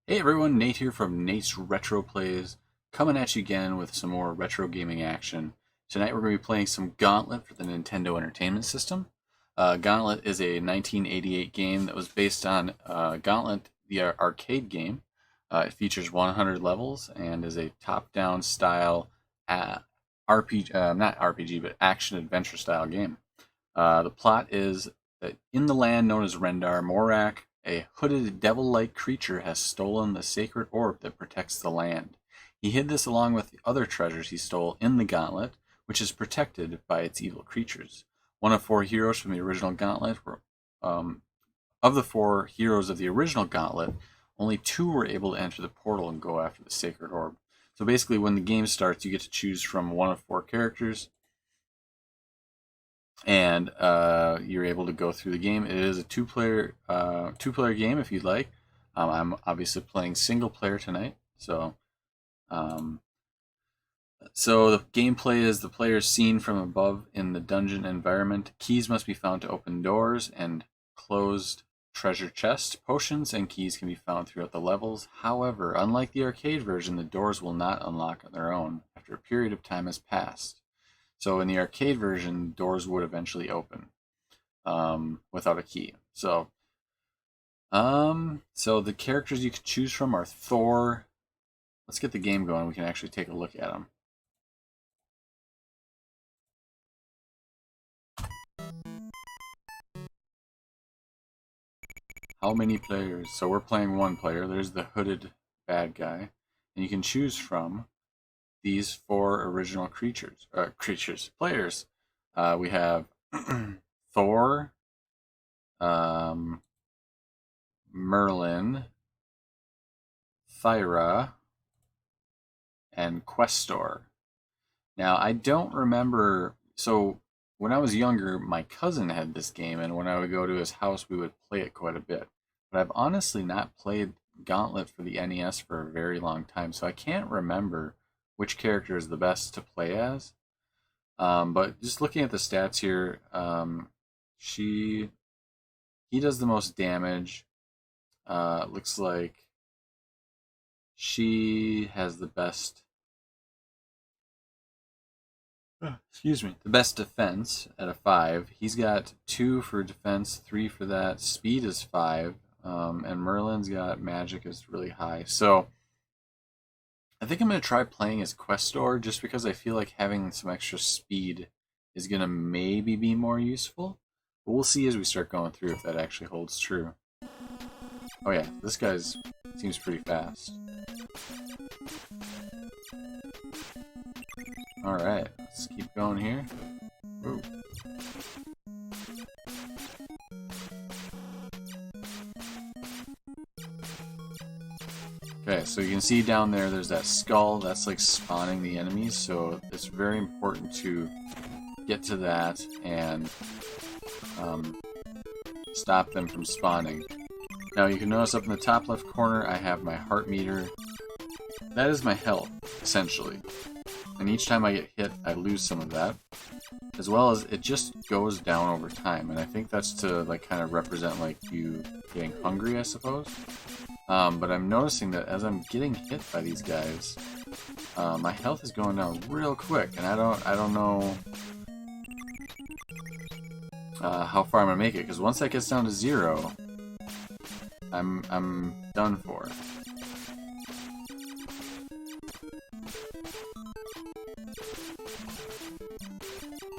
Hey everyone, Nate here from Nate's RetroPlays, coming at you again with some more retro gaming action. Tonight we're going to be playing some Gauntlet for the Nintendo Entertainment System. Gauntlet is a 1988 game that was based on Gauntlet, the arcade game. It features 100 levels and is a top-down style RPG, not RPG, but action-adventure style game. The plot is that in the land known as Rendar, Morak, a hooded devil-like creature has stolen the sacred orb that protects the land. He hid this along with the other treasures he stole in the Gauntlet, which is protected by its evil creatures. One of four heroes from the original Gauntlet of the four heroes of the original Gauntlet, only two were able to enter the portal and go after the sacred orb. So basically, when the game starts, you get to choose from one of four characters, and you're able to go through the game. It is a two-player game if you'd like. I'm obviously playing single player tonight, so the gameplay is the player is seen from above in the dungeon environment. Keys must be found to open doors and closed treasure chests. Potions and keys can be found throughout the levels. However, unlike the arcade version, the doors will not unlock on their own after a period of time has passed. So in the arcade version, doors would eventually open without a key. So the characters you can choose from are Thor. Let's get the game going. We can actually take a look at them. How many players? So we're playing one player. There's the hooded bad guy, and you can choose from these four original players. We have Thor, Merlin, Thyra, and Questor. Now, I don't remember. So when I was younger, my cousin had this game, and when I would go to his house, we would play it quite a bit. But I've honestly not played Gauntlet for the NES for a very long time, so I can't remember which character is the best to play as. But just looking at the stats here, he does the most damage. Looks like she has the best. The best defense at a 5. He's got 2 for defense, 3 for that. Speed is 5, and Merlin's got magic is really high. So I think I'm going to try playing as Questor just because I feel like having some extra speed is going to maybe be more useful. But we'll see as we start going through if that actually holds true. Oh yeah, this guy seems pretty fast. Alright, let's keep going here. Ooh. Okay, so you can see down there's that skull, that's like spawning the enemies, so it's very important to get to that and stop them from spawning. Now you can notice up in the top left corner I have my heart meter. That is my health, essentially. And each time I get hit, I lose some of that. As well as it just goes down over time, and I think that's to like kind of represent like you getting hungry, I suppose. But I'm noticing that as I'm getting hit by these guys, my health is going down real quick, and I don't know how far I'm gonna make it, because once that gets down to 0, I'm done for.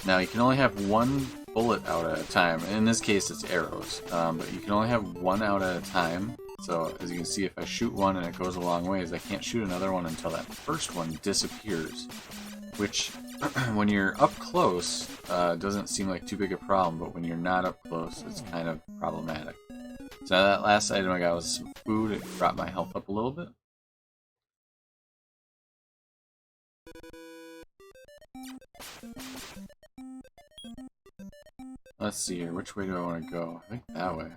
Now you can only have one bullet out at a time. In this case, it's arrows, but you can only have one out at a time. So as you can see, if I shoot one and it goes a long ways, I can't shoot another one until that first one disappears. Which, when you're up close, doesn't seem like too big a problem, but when you're not up close, it's kind of problematic. So that last item I got was some food. It brought my health up a little bit. Let's see here, which way do I want to go? I think that way.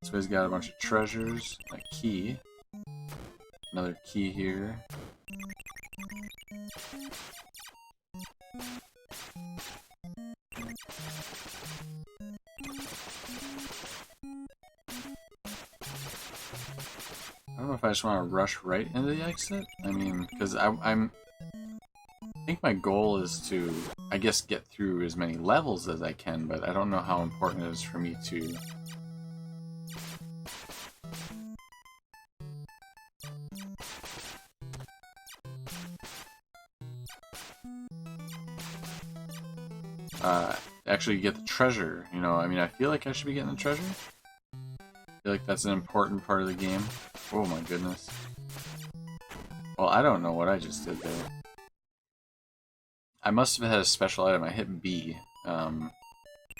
This way's got a bunch of treasures, a key, another key here. don't know if I just want to rush right into the exit. I mean, because I think my goal is to, I guess, get through as many levels as I can, but I don't know how important it is for me to... actually get the treasure, you know. I mean, I feel like I should be getting the treasure. I feel like that's an important part of the game. Oh my goodness. Well, I don't know what I just did there. I must have had a special item. I hit B.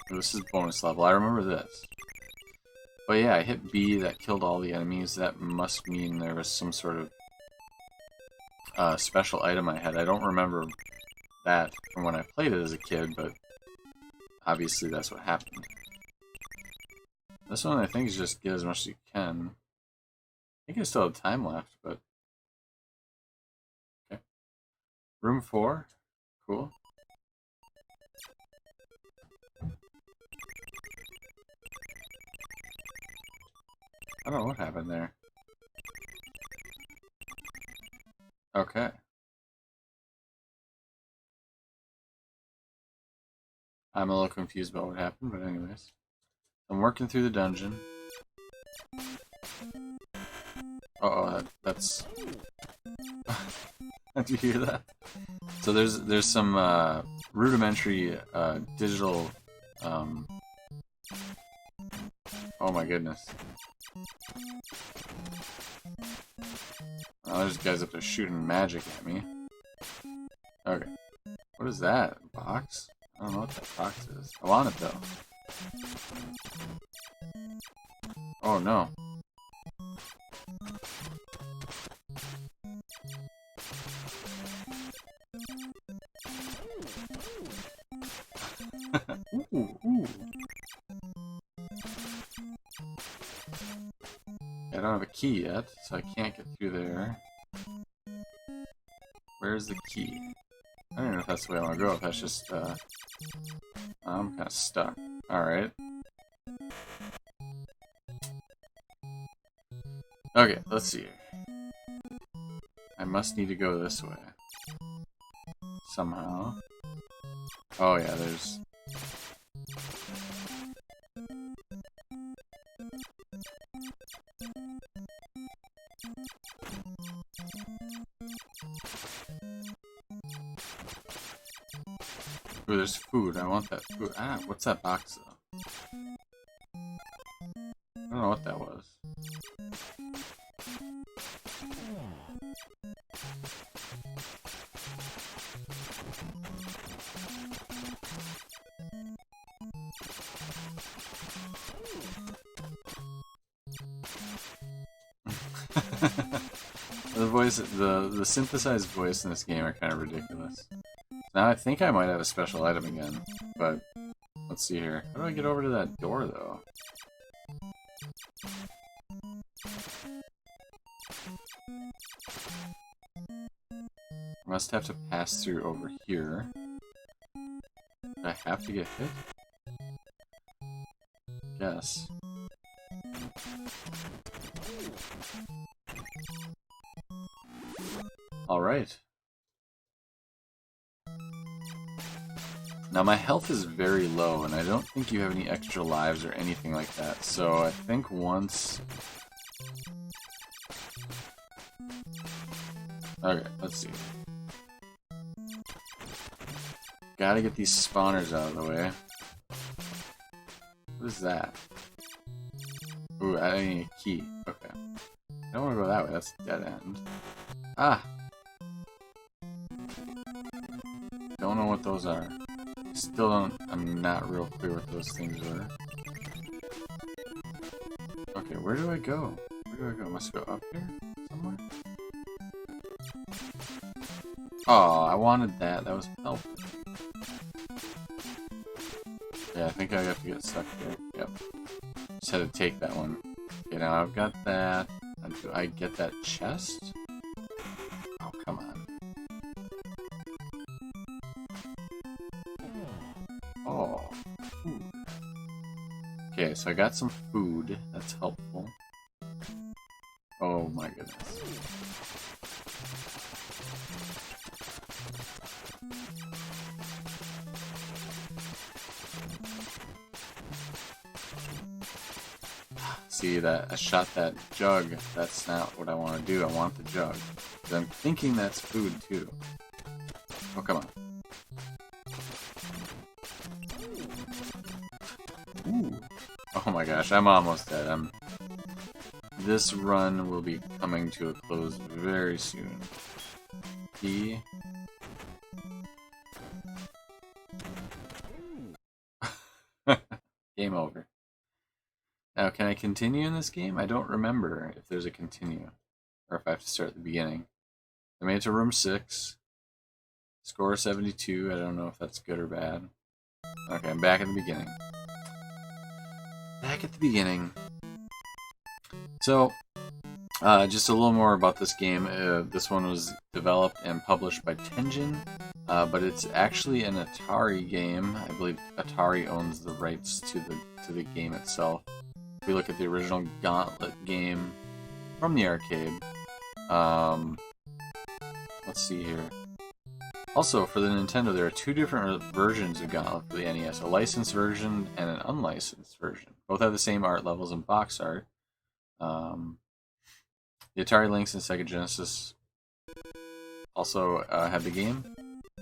This is bonus level. I remember this. But yeah, I hit B. That killed all the enemies. That must mean there was some sort of special item I had. I don't remember that from when I played it as a kid, but obviously that's what happened. This one I think is just get as much as you can. I think I still have time left, but... Okay. Room 4. Cool. I don't know what happened there. Okay. I'm a little confused about what happened, but anyways. I'm working through the dungeon. Uh-oh, that's... Did you hear that? So there's some rudimentary digital... Oh my goodness. Oh, there's guys up there shooting magic at me. Okay. What is that? A box? I don't know what that box is. I want it though. Oh no. Ooh. I don't have a key yet, so I can't get through there. Where's the key? I don't know if that's the way I want to go, if that's just, I'm kind of stuck. Alright. Okay, let's see here. I must need to go this way. Somehow. Oh yeah, there's... Ooh, there's food. I want that food. Ah, what's that box though? I don't know what that was. The synthesized voice in this game are kind of ridiculous. Now I think I might have a special item again, but let's see here. How do I get over to that door though? Must have to pass through over here. Do I have to get hit? Yes. Alright. Now my health is very low, and I don't think you have any extra lives or anything like that, so I think once... Okay, let's see. Gotta get these spawners out of the way. What is that? Ooh, I need a key. Okay. I don't want to go that way, that's a dead end. Ah! Don't know what those are. Still don't, I'm not real clear what those things were. Okay, where do I go? Where do I go? Must go up here? Somewhere? Oh, I wanted that. That was helpful. Yeah, I think I have to get stuck there. Yep. Just had to take that one. Okay, now I've got that. Do I get that chest? Oh, come on. Oh. Food. Okay, so I got some food. That's helpful. Oh, my goodness. See that I shot that jug. That's not what I want to do. I want the jug. But I'm thinking that's food too. Oh, come on. Ooh. Oh my gosh, I'm almost dead. This run will be coming to a close very soon. E. Game over. Now, can I continue in this game? I don't remember if there's a continue, or if I have to start at the beginning. I made it to room 6. Score 72. I don't know if that's good or bad. Okay, I'm back at the beginning. Back at the beginning. So, just a little more about this game. This one was developed and published by Tengen, but it's actually an Atari game. I believe Atari owns the rights to the game itself. If we look at the original Gauntlet game from the arcade, let's see here. Also, for the Nintendo, there are 2 different versions of Gauntlet for the NES, a licensed version and an unlicensed version. Both have the same art levels and box art. The Atari Lynx and Sega Genesis also have the game,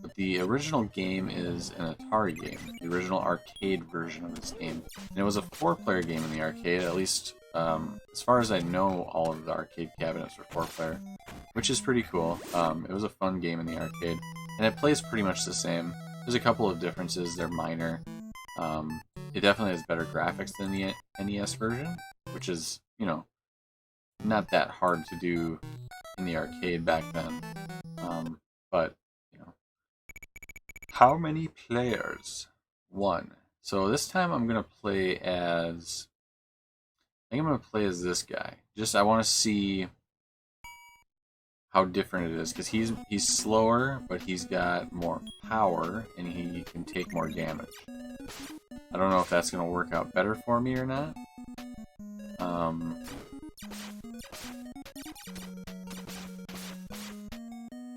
but the original game is an Atari game, the original arcade version of this game. And it was a 4-player game in the arcade, at least as far as I know, all of the arcade cabinets were 4-player, which is pretty cool. It was a fun game in the arcade, and it plays pretty much the same. There's a couple of differences, they're minor. It definitely has better graphics than the NES version, which is, you know, not that hard to do in the arcade back then. But, you know. How many players? 1. So this time I'm going to play as... I think I'm going to play as this guy. I want to see how different it is, because he's slower, but he's got more power, and he can take more damage. I don't know if that's going to work out better for me or not.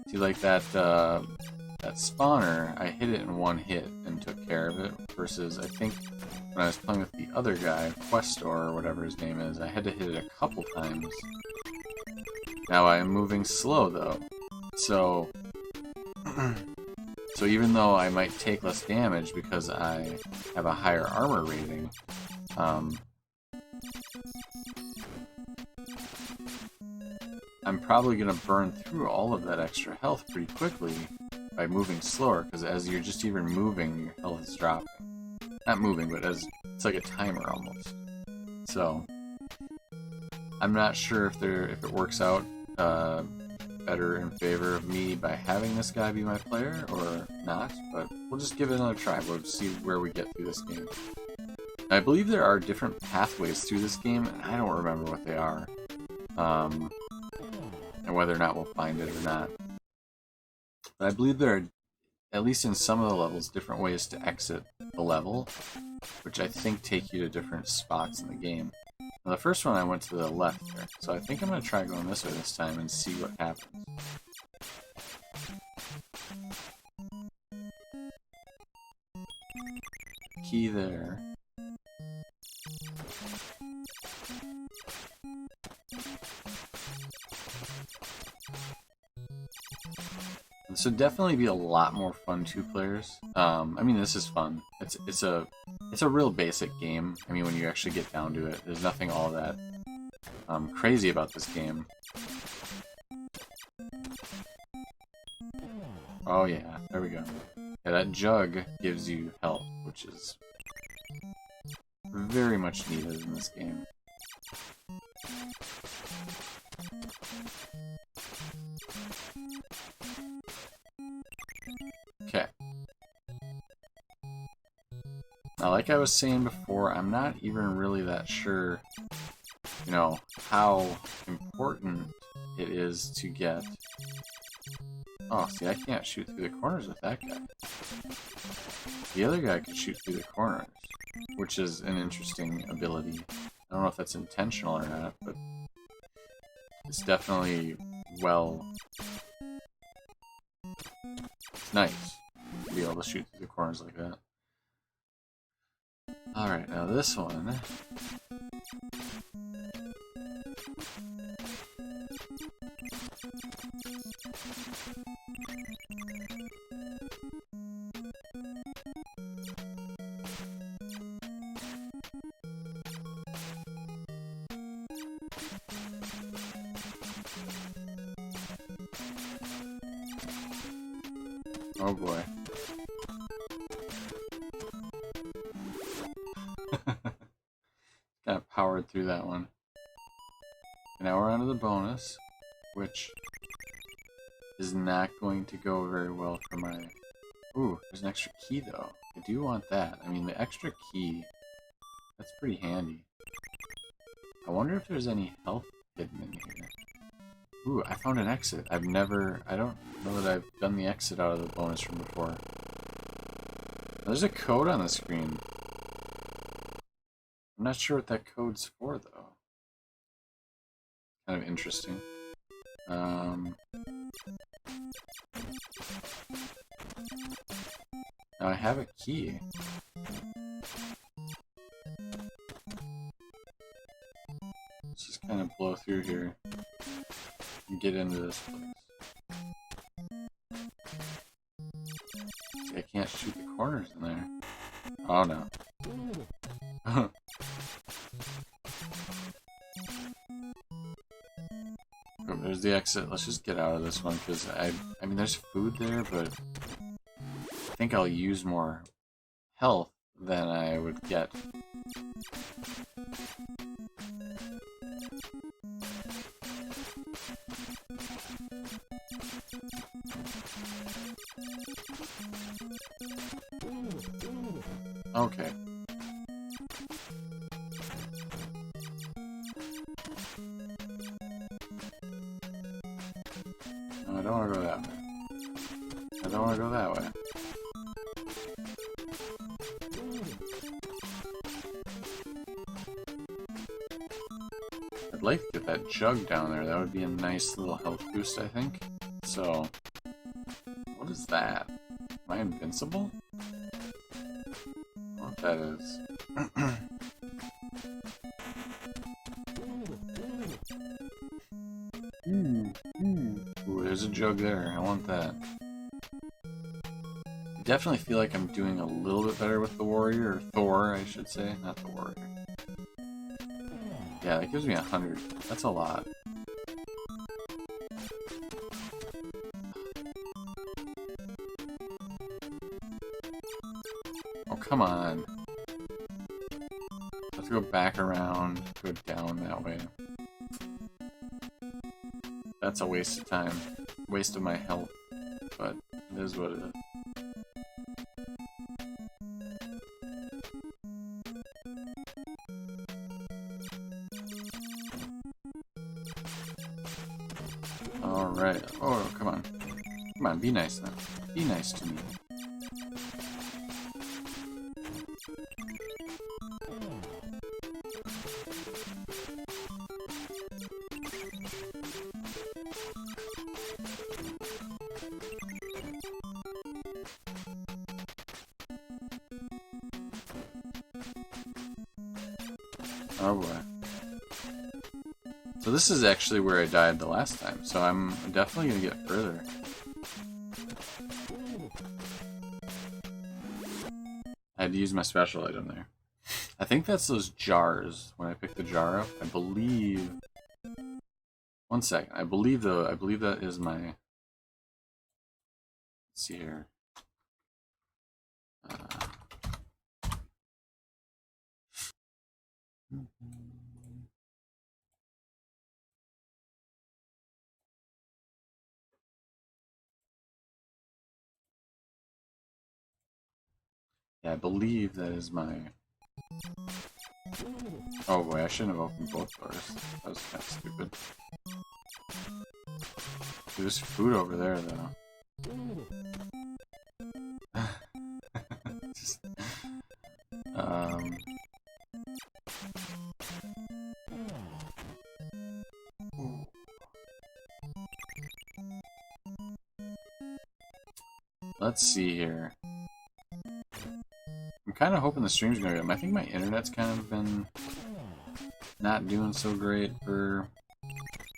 See, like that spawner, I hit it in 1 hit and took care of it, versus I think when I was playing with the other guy, Questor or whatever his name is, I had to hit it a couple times. Now I am moving slow though, so even though I might take less damage because I have a higher armor rating, I'm probably going to burn through all of that extra health pretty quickly by moving slower, because as you're just even moving, your health is dropping. Not moving, but it's like a timer almost. So, I'm not sure if it works out better in favor of me by having this guy be my player or not, but we'll just give it another try. We'll see where we get through this game. I believe there are different pathways through this game, and I don't remember what they are. And whether or not we'll find it or not. But I believe there are, at least in some of the levels, different ways to exit the level, which I think take you to different spots in the game. Now, the first one I went to the left there, so I think I'm going to try going this way this time and see what happens. Key there. This would definitely be a lot more fun 2 players. I mean, this is fun. It's a real basic game. I mean, when you actually get down to it, there's nothing all that crazy about this game. Oh yeah, there we go. Yeah, that jug gives you health, which is very much needed in this game. Okay. Now, like I was saying before, I'm not even really that sure, you know, how important it is to get... Oh, see, I can't shoot through the corners with that guy. The other guy can shoot through the corners, which is an interesting ability. I don't know if that's intentional or not, but... it's definitely well. It's nice to be able to shoot through the corners like that. Alright, now this one. Oh boy. Kind of powered through that one. Now we're on to the bonus, which is not going to go very well for my... Ooh, there's an extra key though. I do want that. I mean, the extra key, that's pretty handy. I wonder if there's any health hidden in here. Ooh, I found an exit. I don't know that I've done the exit out of the bonus room before. There's a code on the screen. I'm not sure what that code's for, though. Kind of interesting. Now I have a key. Let's just kind of blow through here and get into this place. See, I can't shoot the corners in there. Oh no. Oh, there's the exit. Let's just get out of this one, because I mean, there's food there, but I think I'll use more health than I would get. Okay. No, I don't want to go that way. I don't want to go that way. I'd like to get that jug down there. That would be a nice little health boost, I think. So, what is that? Am I invincible? What that is. Ooh, there's a jug there. I want that. I definitely feel like I'm doing a little bit better with the warrior, or Thor, I should say, not the warrior. Yeah, that gives me 100. That's a lot. Oh, come on. Let's go back around, go down that way. That's a waste of time. Waste of my health. But it is what it is. Alright. Oh, come on. Come on, be nice now. Be nice to me. Oh boy. So this is actually where I died the last time, so I'm definitely gonna get further. I had to use my special item there. I think that's those jars. When I pick the jar up, I believe. One second. I believe that is my. Let's see here. Yeah, I believe that is my... Oh boy, I shouldn't have opened both doors. That was kind of stupid. There's food over there, though. Just, let's see here. I'm kind of hoping the stream's going to go. I think my internet's kind of been not doing so great for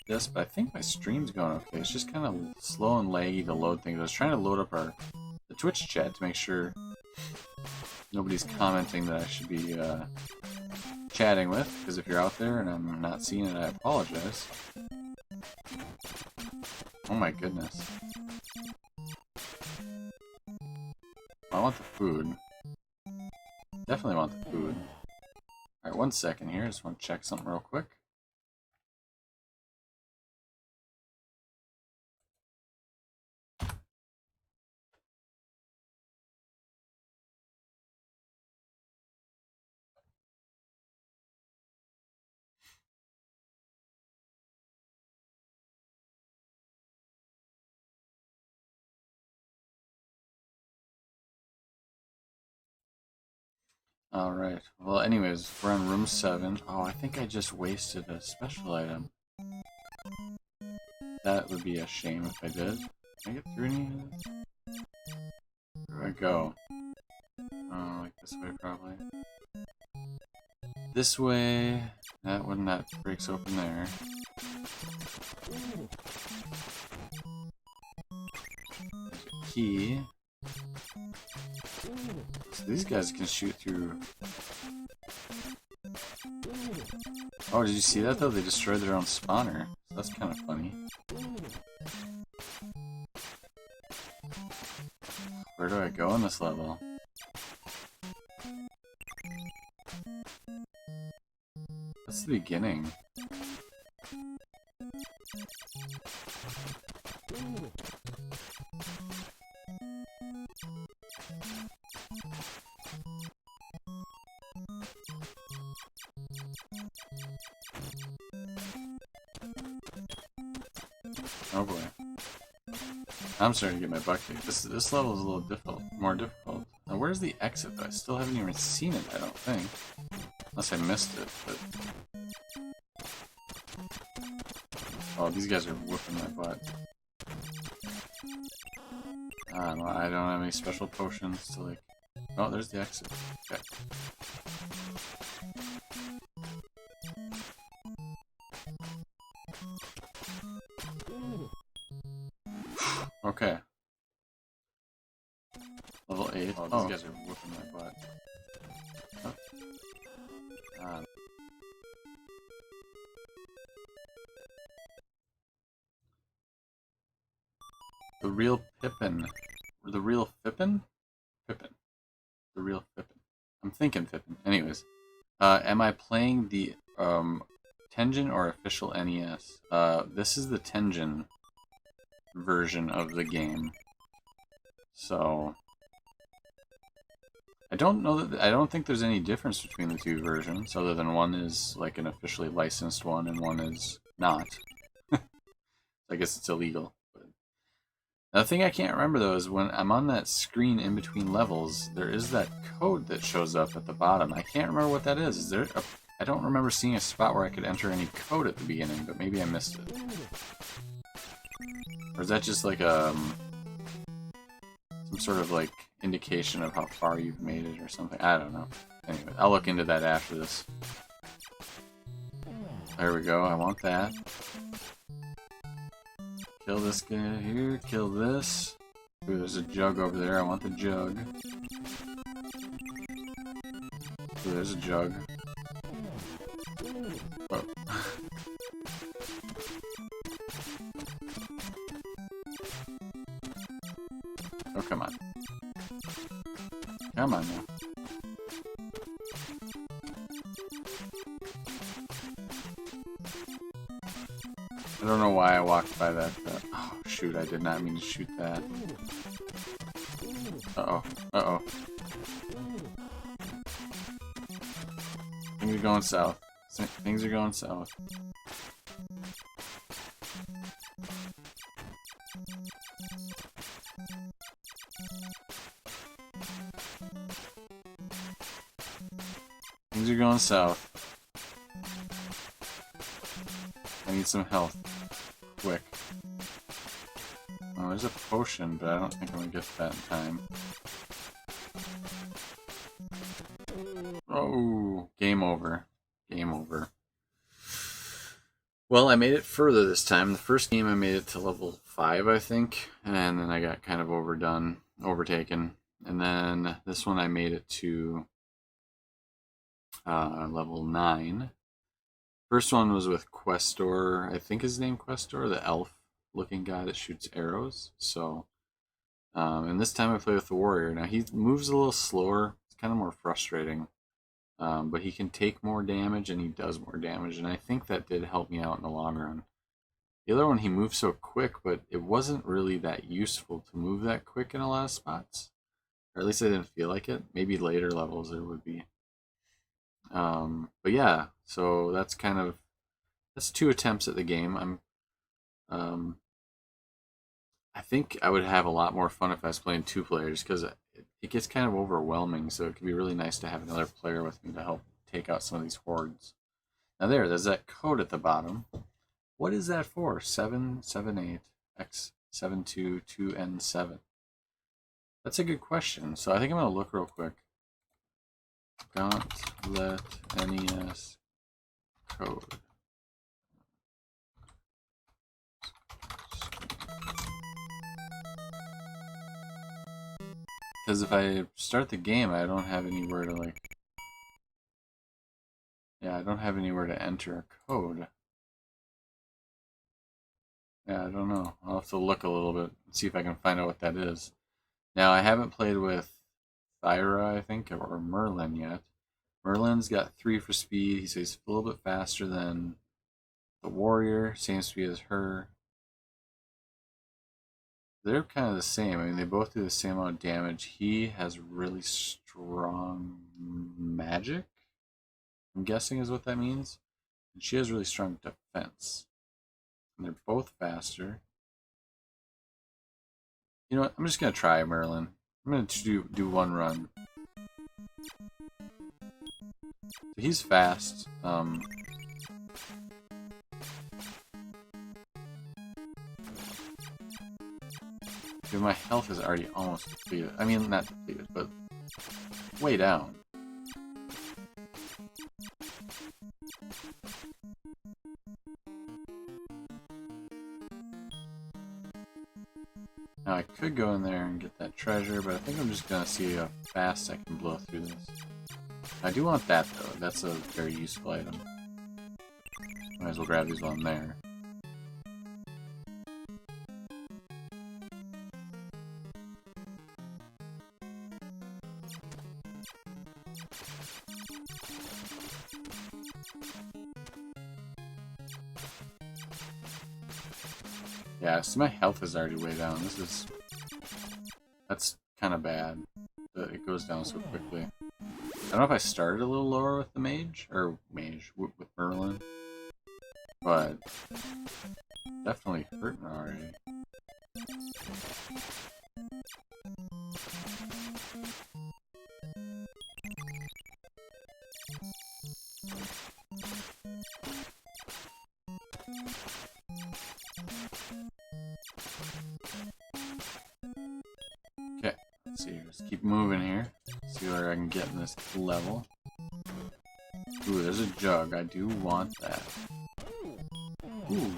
this, but I think my stream's going okay. It's just kind of slow and laggy to load things. I was trying to load up the Twitch chat to make sure nobody's commenting that I should be chatting with, because if you're out there and I'm not seeing it, I apologize. Oh my goodness. I want the food. Definitely want the food. Alright, 1 second here. I just want to check something real quick. Alright, well anyways, we're on room 7. Oh, I think I just wasted a special item. That would be a shame if I did. Can I get through any of this? Where do I go? Oh, like this way probably. This way. That one, that breaks open there. There's a key. So these guys can shoot through. Oh, did you see that though? They destroyed their own spawner. So that's kind of funny. Where do I go on this level? That's the beginning. Oh boy. I'm starting to get my butt kicked. This level is a little more difficult. Now where's the exit though? I still haven't even seen it, I don't think. Unless I missed it, but... Oh, these guys are whooping my butt. I don't have any special potions to like... Oh, there's the exit. Okay. Okay. Level 8. Oh, these guys are whooping my butt. Oh. The real Pippin. The real Pippin? Pippin. The real Pippin. I'm thinking Pippin. Anyways. Am I playing the Tengen or official NES? This is the Tengen version of the game. So I don't think there's any difference between the two versions, other than one is like an officially licensed one and one is not. I guess it's illegal. But the thing I can't remember though is when I'm on that screen in between levels, there is that code that shows up at the bottom. I can't remember what that is. I don't remember seeing a spot where I could enter any code at the beginning, but maybe I missed it. Or is that just like some sort of like indication of how far you've made it or something? I don't know. Anyway, I'll look into that after this. There we go, I want that. Kill this guy here, kill this. Ooh, there's a jug over there, I want the jug. Ooh, there's a jug. Whoa. Oh, come on. Come on now. I don't know why I walked by that. Oh, shoot, I did not mean to shoot that. Uh-oh. Uh-oh. Things are going south. Things are going south. Things are going south. I need some health. Quick. Oh, There's a potion, but I don't think I'm gonna get that in time. Oh, game over. Game over. Well, I made it further this time. The first game I made it to level 5, I think, and then I got kind of overtaken. And then this one I made it to level 9. First one was with Questor, I think his name Questor, the elf-looking guy that shoots arrows. So, and this time I play with the warrior. Now he moves a little slower. It's kind of more frustrating. But he can take more damage and he does more damage, and I think that did help me out in the long run. The other one, he moved so quick, but it wasn't really that useful to move that quick in a lot of spots. Or at least I didn't feel like it. Maybe later levels there would be. But yeah, so that's 2 attempts at the game. I think I would have a lot more fun if I was playing 2 players, because it gets kind of overwhelming, so it could be really nice to have another player with me to help take out some of these hordes. Now there's that code at the bottom. What is that for? 778X722N7. That's a good question. So I think I'm going to look real quick. Gauntlet NES code. Because if I start the game, I don't have anywhere to I don't have anywhere to enter a code. Yeah, I don't know. I'll have to look a little bit and see if I can find out what that is. Now, I haven't played with Thyra, I think, or Merlin yet. Merlin's got 3 for speed. He's a little bit faster than the warrior, same speed as her. They're kind of the same. I mean, they both do the same amount of damage. He has really strong magic, I'm guessing is what that means. And she has really strong defense. And they're both faster. You know what? I'm just going to try Merlin. I'm going to do one run. So he's fast. Dude, my health is already almost depleted. I mean, not depleted, but way down. Now I could go in there and get that treasure, but I think I'm just gonna see how fast I can blow through this. I do want that though. That's a very useful item. Might as well grab these while I'm there. Yeah, so my health is already way down. That's kind of bad that it goes down so quickly. I don't know if I started a little lower with the with Merlin, but definitely hurting already. Okay, let's see. Just keep moving here. See where I can get in this level. Ooh, there's a jug. I do want that. Ooh.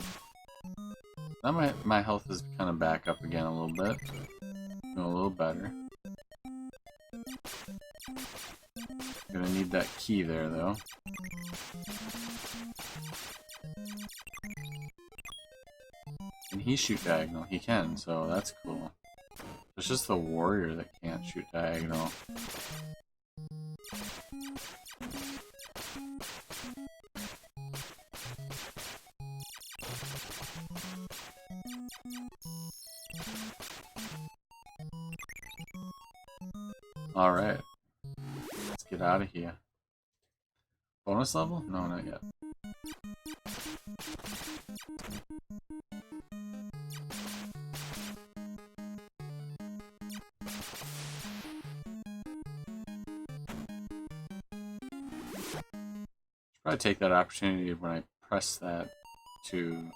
Now my health is kind of back up again a little bit. Doing a little better. Gonna need that key there, though. Can he shoot diagonal? He can, so that's cool. It's just the warrior that can't shoot diagonal. Alright. Let's get out of here. Bonus level? No, not yet. Probably take that opportunity when I press that to...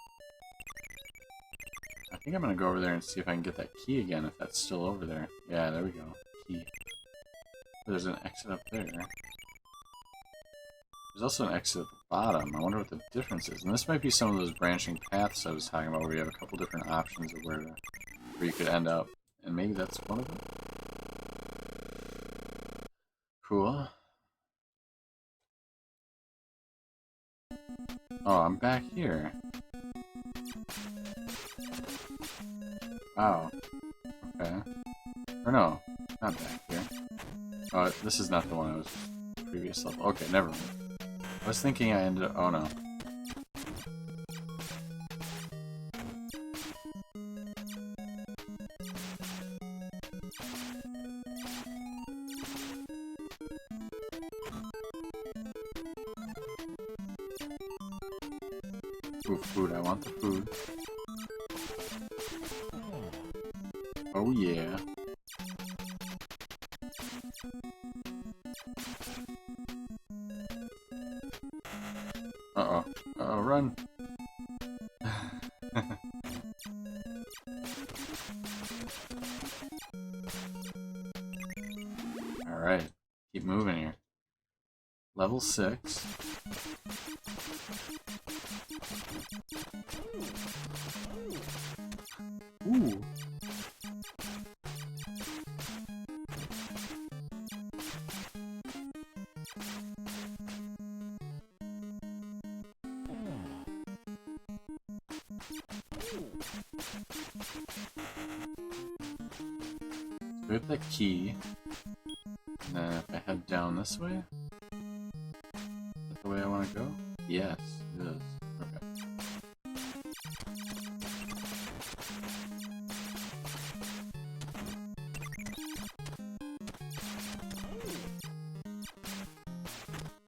I think think I'm gonna go over there and see if I can get that key again, if that's still over there. Yeah, there we go. Key. There's an exit up there. There's also an exit at the bottom. I wonder what the difference is. And this might be some of those branching paths I was talking about, where you have a couple different options of where you could end up. And maybe that's one of them. Cool. Oh, I'm back here. Wow. Okay. Or no, not back here. Oh, this is not the one I was previous level. Okay, never mind. I was thinking I ended up... Oh no. Ooh, food. I want the food. Oh yeah. Uh-oh. Uh-oh, run. Alright. Keep moving here. Level 6. Ooh. So we have that key. And then if I head down this way, is that the way I want to go? Yes, it is. Okay.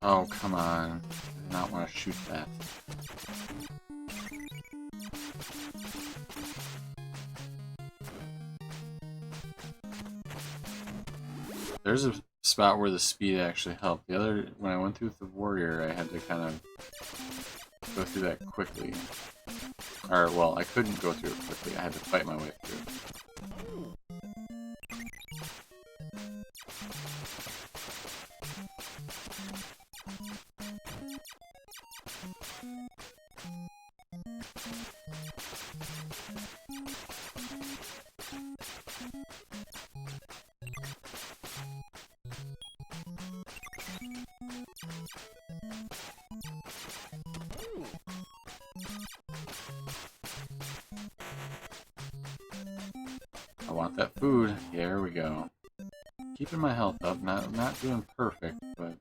Oh, come on. I do not want to shoot that. There's a spot where the speed actually helped. The other, when I went through with the warrior, I had to kind of go through that quickly. Or, well, I couldn't go through it quickly. I had to fight my way through it. I want that food. Here we go. Keeping my health up. Not doing perfect, but...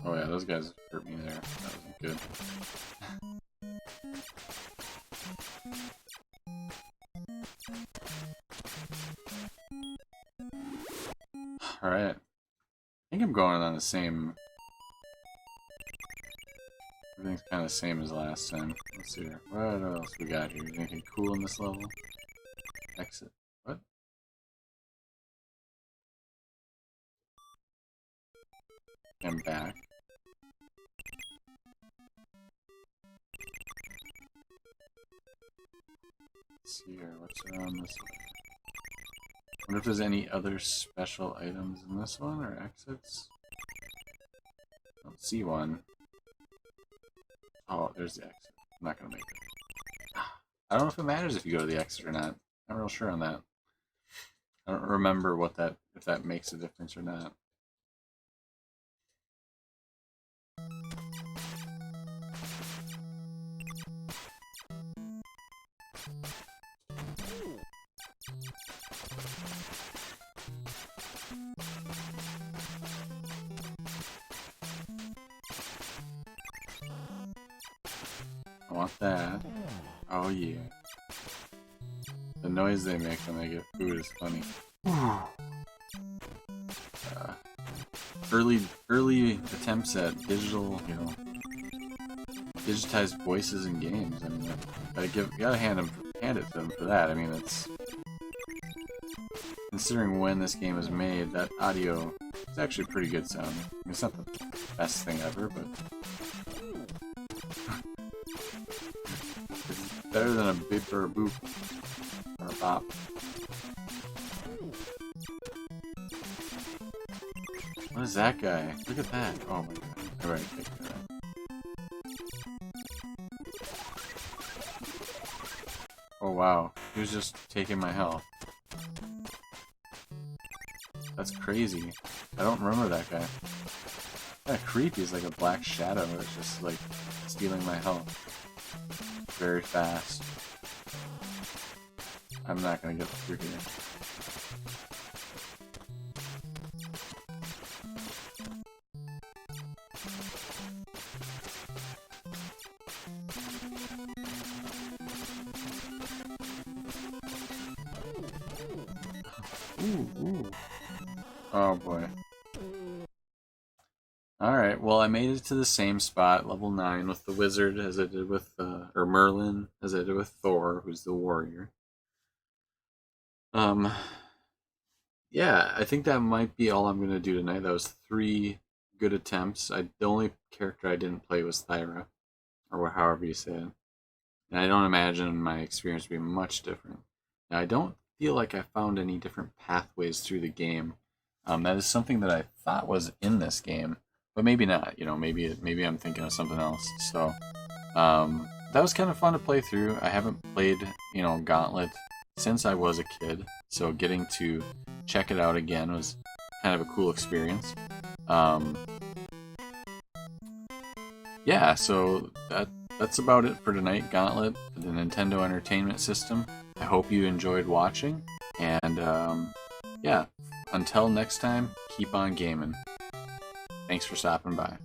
Oh yeah, those guys hurt me there. That wasn't good. Alright. I think I'm going on the same... Everything's kind of the same as last time. Let's see here. What else we got here? Anything cool in this level? Exit. What? I'm back. Let's see here. What's around this way? I wonder if there's any other special items in this one or exits? I don't see one. Oh, there's the exit. I'm not gonna make it. I don't know if it matters if you go to the exit or not. I'm not real sure on that. I don't remember what that, if that makes a difference or not. I want that. Oh yeah. The noise they make when they get food is funny. Early attempts at digital, you know, digitized voices in games. I mean, gotta hand it to them for that. I mean, it's considering when this game was made, that audio is actually pretty good sound. I mean, it's not the best thing ever, but better than a bip or a boop. Or a bop. What is that guy? Look at that. Oh my god. I already picked that. Oh wow. He was just taking my health. That's crazy. I don't remember that guy. Kinda creepy. He's like a black shadow that's just like stealing my health. Very fast. I'm not gonna get through here. Ooh. Oh boy. Alright, well I made it to the same spot, level 9, with the wizard as I did with, or Merlin, as I did with Thor, who's the warrior. Yeah, I think that might be all I'm going to do tonight. That was 3 good attempts. The only character I didn't play was Thyra, or however you say it. And I don't imagine my experience to be much different. Now, I don't feel like I found any different pathways through the game. That is something that I thought was in this game, but maybe not. You know, maybe I'm thinking of something else. So that was kind of fun to play through. I haven't played, you know, Gauntlet since I was a kid, so getting to check it out again was kind of a cool experience. Yeah, so that's about it for tonight. Gauntlet, the Nintendo Entertainment System. I hope you enjoyed watching, and yeah, until next time, keep on gaming. Thanks for stopping by.